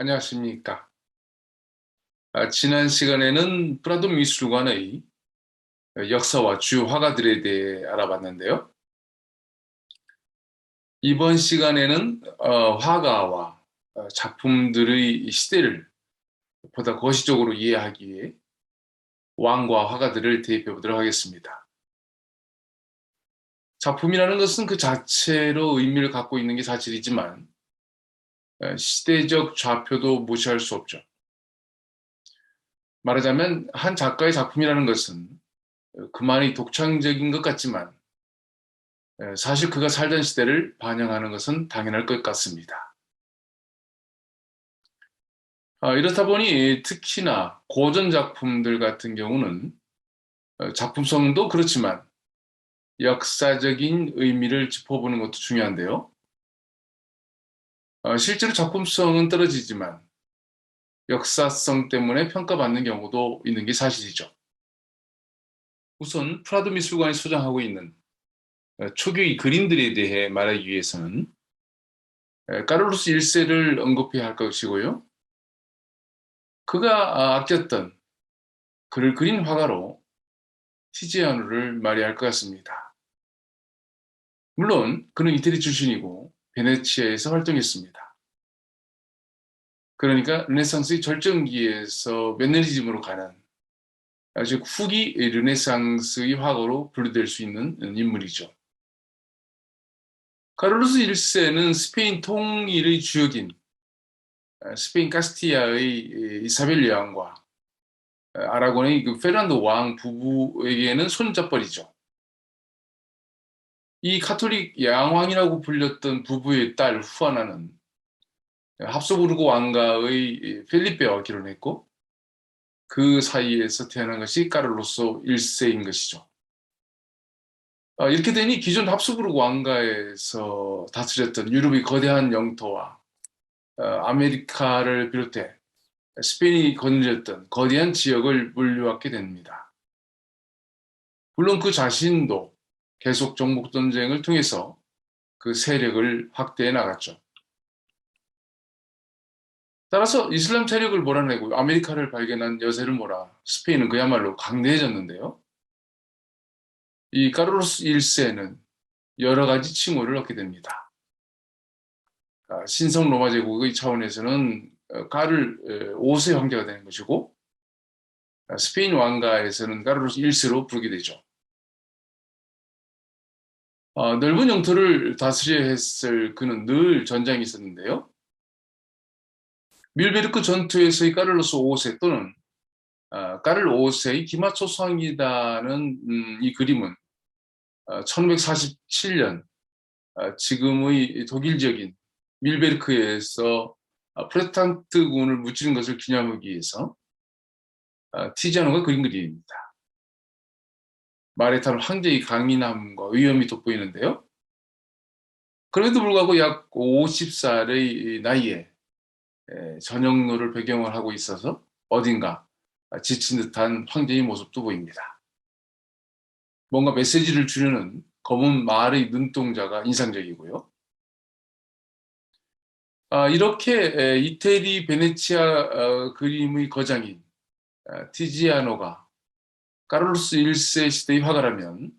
안녕하십니까. 지난 시간에는 프라도 미술관의 역사와 주요 화가들에 대해 알아봤는데요. 이번 시간에는 화가와 작품들의 이 시대를 보다 거시적으로 이해하기 위해 왕과 화가들을 대입해 보도록 하겠습니다. 작품이라는 것은 그 자체로 의미를 갖고 있는 게 사실이지만 시대적 좌표도 무시할 수 없죠. 말하자면 한 작가의 작품이라는 것은 그만이 독창적인 것 같지만 사실 그가 살던 시대를 반영하는 것은 당연할 것 같습니다. 이렇다 보니 특히나 고전 작품들 같은 경우는 작품성도 그렇지만 역사적인 의미를 짚어보는 것도 중요한데요. 실제로 작품성은 떨어지지만 역사성 때문에 평가받는 경우도 있는 게 사실이죠. 우선 프라도 미술관이 소장하고 있는 초기의 그림들에 대해 말하기 위해서는 카를로스 1세를 언급해야 할 것이고요. 그가 아꼈던 그를 그린 화가로 티지아노를 말해야 할 것 같습니다. 물론 그는 이태리 출신이고 베네치아에서 활동했습니다. 그러니까 르네상스의 절정기에서 맨네리즘으로 가는 아주 후기 르네상스의 화가로 분류될 수 있는 인물이죠. 카를로스 1세는 스페인 통일의 주역인 스페인 카스티아의 이사벨 여왕과 아라곤의 그 페르난도 왕 부부에게는 손잡벌이죠. 이 카톨릭 양왕이라고 불렸던 부부의 딸 후아나는 합스부르크 왕가의 필리페와 결혼했고 그 사이에서 태어난 것이 카를로스 1세인 것이죠. 이렇게 되니 기존 합스부르크 왕가에서 다스렸던 유럽의 거대한 영토와 아메리카를 비롯해 스페인이 거느렸던 거대한 지역을 물려받게 됩니다. 물론 그 자신도 계속 정복 전쟁을 통해서 그 세력을 확대해 나갔죠. 따라서 이슬람 세력을 몰아내고 아메리카를 발견한 여세를 몰아 스페인은 그야말로 강대해졌는데요. 이 카를로스 1세는 여러 가지 칭호를 얻게 됩니다. 신성 로마 제국의 차원에서는 카를 5세 황제가 되는 것이고 스페인 왕가에서는 카를로스 1세로 부르게 되죠. 넓은 영토를 다스려야 했을 그는 늘 전장이 있었는데요. 밀베르크 전투에서의 카를로스 5세 또는 카를 5세의 기마초상이다는 이 그림은 1547년 지금의 독일 지역인 밀베르크에서 프로테스탄트군을 무찌른 것을 기념하기 위해서 티지아노가 그린 그림입니다. 말에 타는 황제의 강인함과 위엄이 돋보이는데요. 그럼에도 불구하고 약 50살의 나이에 전역로를 배경을 하고 있어서 어딘가 지친 듯한 황제의 모습도 보입니다. 뭔가 메시지를 주려는 검은 말의 눈동자가 인상적이고요. 이렇게 이태리 베네치아 그림의 거장인 티지아노가 카를로스 1세 시대의 화가라면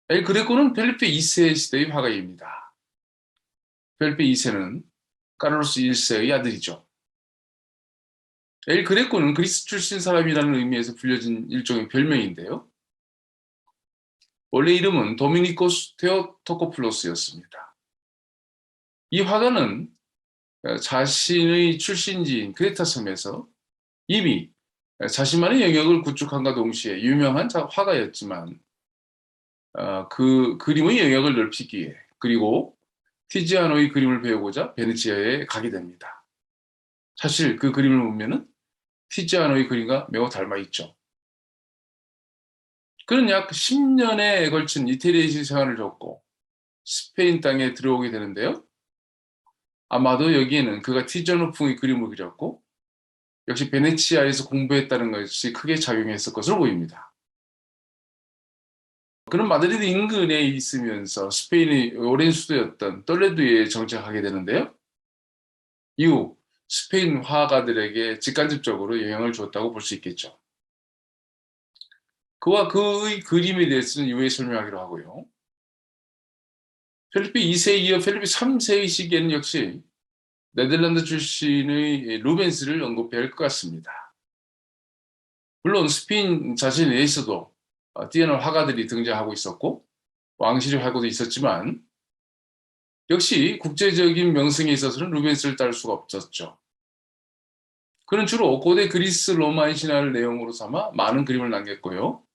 엘 그레코는 펠리페 2세 시대의 화가입니다. 펠리페 2세는 카를로스 1세의 아들이죠. 엘 그레코는 그리스 출신 사람이라는 의미에서 불려진 일종의 별명인데요. 원래 이름은 도미니코스 테오토코플로스였습니다. 이 화가는 자신의 출신지인 크레타 섬에서 이미 자신만의 영역을 구축한과 동시에 유명한 화가였지만 그 그림의 영역을 넓히기 위해 그리고 티지아노의 그림을 배우고자 베네치아에 가게 됩니다. 사실 그 그림을 보면은 티지아노의 그림과 매우 닮아 있죠. 그는 약 10년에 걸친 이태리에서 생활을 했고 스페인 땅에 들어오게 되는데요. 아마도 여기에는 그가 티지아노풍의 그림을 그렸고 역시 베네치아에서 공부했다는 것이 크게 작용했을 것으로 보입니다. 그는 마드리드 인근에 있으면서 스페인의 오랜 수도였던 똘레도에 정착하게 되는데요. 이후 스페인 화가들에게 직간접적으로 영향을 줬다고 볼 수 있겠죠. 그와 그의 그림에 대해서는 이후에 설명하기로 하고요. 펠리페 2세에 이어 펠리페 3세의 시기에는 역시 네덜란드 출신의 루벤스를 언급해야 할 것 같습니다. 물론 스페인 자신 내에서도 뛰어난 화가들이 등장하고 있었고 왕실의 화가도 있었지만 역시 국제적인 명성에 있어서는 루벤스를 따를 수가 없었죠. 그는 주로 고대 그리스 로마의 신화를 내용으로 삼아 많은 그림을 남겼고요.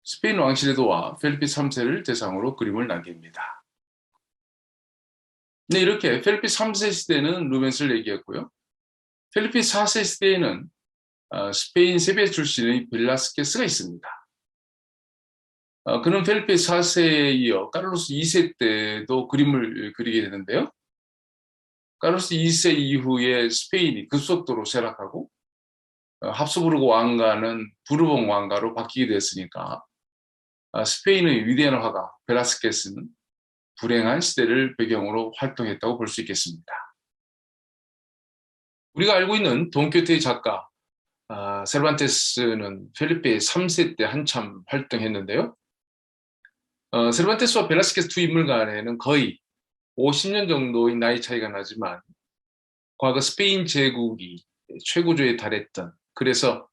스페인 왕실에도와 펠리페 3세를 대상으로 그림을 남깁니다. 네, 이렇게 펠리페 3세 시대는 루벤스를 얘기했고요. 펠리페 4세 시대에는 스페인 세비야 출신의 벨라스케스가 있습니다. 그는 펠리페 4세에 이어 카를로스 2세 때도 그림을 그리게 되는데요. 카를로스 2세 이후에 스페인이 급속도로 쇠락하고 합스부르크 왕가는 부르봉 왕가로 바뀌게 됐으니까 스페인의 위대한 화가 벨라스케스는 불행한 시대를 배경으로 활동했다고 볼 수 있겠습니다. 우리가 알고 있는 돈키호테의 작가 세르반테스는 펠리페 3세 때 한참 활동했는데요. 세르반테스와 벨라스케스 두 인물 간에는 거의 50년 정도의 나이 차이가 나지만 과거 스페인 제국이 최고조에 달했던 그래서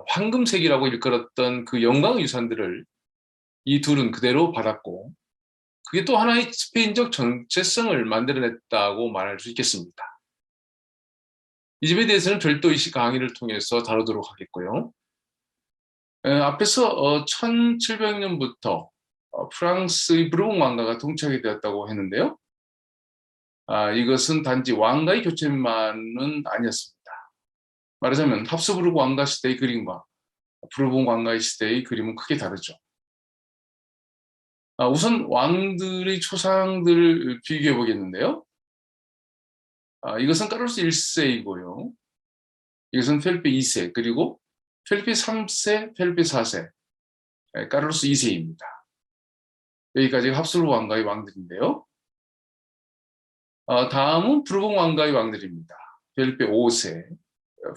황금세기라고 일컬었던 그 영광 유산들을 이 둘은 그대로 받았고 그게 또 하나의 스페인적 정체성을 만들어냈다고 말할 수 있겠습니다. 이 점에 대해서는 별도의 강의를 통해서 다루도록 하겠고요. 앞에서 1700년부터 프랑스의 브루봉 왕가가 통치하게 되었다고 했는데요. 이것은 단지 왕가의 교체만은 아니었습니다. 말하자면 합스부르크 왕가 시대의 그림과 브루봉 왕가의 시대의 그림은 크게 다르죠. 우선 왕들의 초상들을 비교해 보겠는데요. 이것은 카를로스 1세이고요. 이것은 펠리페 2세, 그리고 펠리페 3세, 펠리페 4세, 카를로스 2세입니다. 여기까지가 합스부르크 왕가의 왕들인데요. 다음은 부르봉 왕가의 왕들입니다. 펠리페 5세,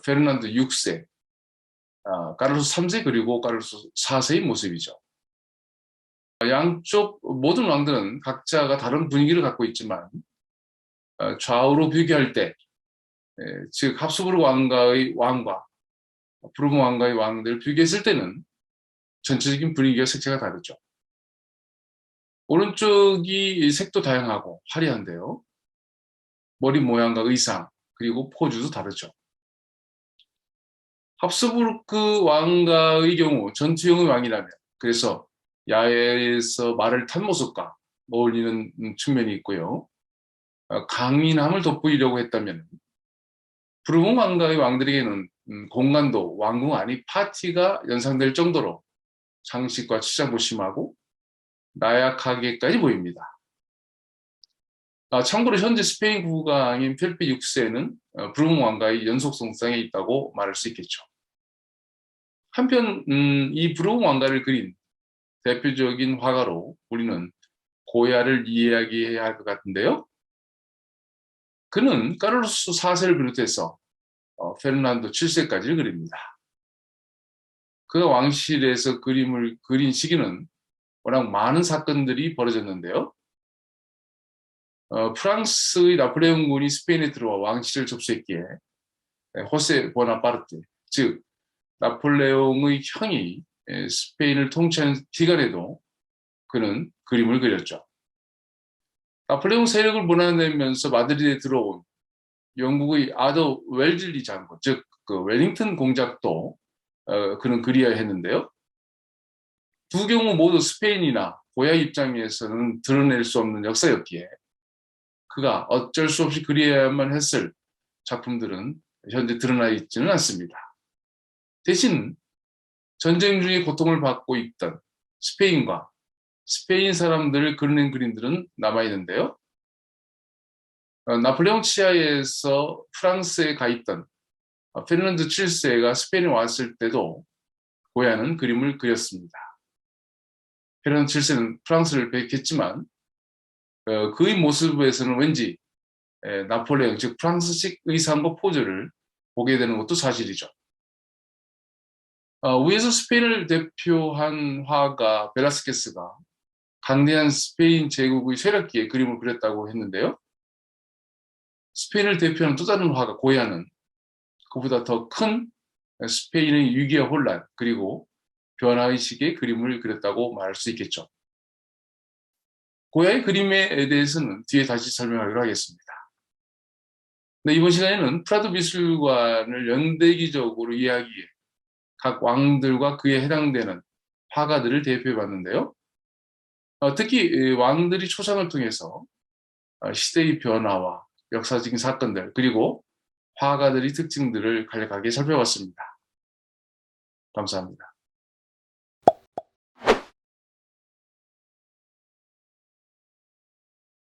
페르난도 6세, 카를로스 3세, 그리고 카를로스 4세의 모습이죠. 양쪽 모든 왕들은 각자가 다른 분위기를 갖고 있지만 좌우로 비교할 때, 즉 합스부르크 왕가의 왕과 부르봉 왕가의 왕들을 비교했을 때는 전체적인 분위기와 색채가 다르죠. 오른쪽이 색도 다양하고 화려한데요. 머리 모양과 의상, 그리고 포즈도 다르죠. 합스부르크 왕가의 경우 전투형의 왕이라면 그래서 야외에서 말을 탄 모습과 어울리는 측면이 있고요. 강인함을 돋보이려고 했다면 부르봉 왕가의 왕들에게는 공간도 왕궁 안이 파티가 연상될 정도로 장식과 치장도 심하고 나약하게까지 보입니다. 참고로 현재 스페인 국왕인 펠리페 6세는 부르봉 왕가의 연속성상에 있다고 말할 수 있겠죠. 한편 이 부르봉 왕가를 그린 대표적인 화가로 우리는 고야를 이야기해야 할 것 같은데요. 그는 카를로스 4세를 비롯해서 페르난도 7세까지를 그립니다. 그가 왕실에서 그림을 그린 시기는 워낙 많은 사건들이 벌어졌는데요. 프랑스의 나폴레옹군이 스페인에 들어와 왕실을 접수했기에 호세 보나파르트, 즉 나폴레옹의 형이 스페인을 통치한 기간에도 그는 그림을 그렸죠. 나폴레옹 세력을 무너내면서 마드리드에 들어온 영국의 아더 웰즐리 장군, 즉 그 웰링턴 공작도 그는 그리야 했는데요. 두 경우 모두 스페인이나 고야 입장에서는 드러낼 수 없는 역사였기에 그가 어쩔 수 없이 그리야만 했을 작품들은 현재 드러나 있지는 않습니다. 대신 전쟁 중에 고통을 받고 있던 스페인과 스페인 사람들을 그려낸 그림들은 남아있는데요. 나폴레옹 치하에서 프랑스에 가 있던 페르난도 7세가 스페인에 왔을 때도 고야는 그림을 그렸습니다. 페르난도 7세는 프랑스를 배격했지만 그의 모습에서는 왠지 나폴레옹, 즉 프랑스식 의상과 포즈를 보게 되는 것도 사실이죠. 위에서 스페인을 대표한 화가 벨라스케스가 강대한 스페인 제국의 쇠락기에 그림을 그렸다고 했는데요. 스페인을 대표하는 또 다른 화가 고야는 그보다 더 큰 스페인의 위기와 혼란 그리고 변화의 시기의 그림을 그렸다고 말할 수 있겠죠. 고야의 그림에 대해서는 뒤에 다시 설명하기로 하겠습니다. 네, 이번 시간에는 프라도 미술관을 연대기적으로 이해하기에 각 왕들과 그에 해당되는 화가들을 대표해 봤는데요. 특히 왕들이 초상을 통해서 시대의 변화와 역사적인 사건들 그리고 화가들의 특징들을 간략하게 살펴봤습니다. 감사합니다.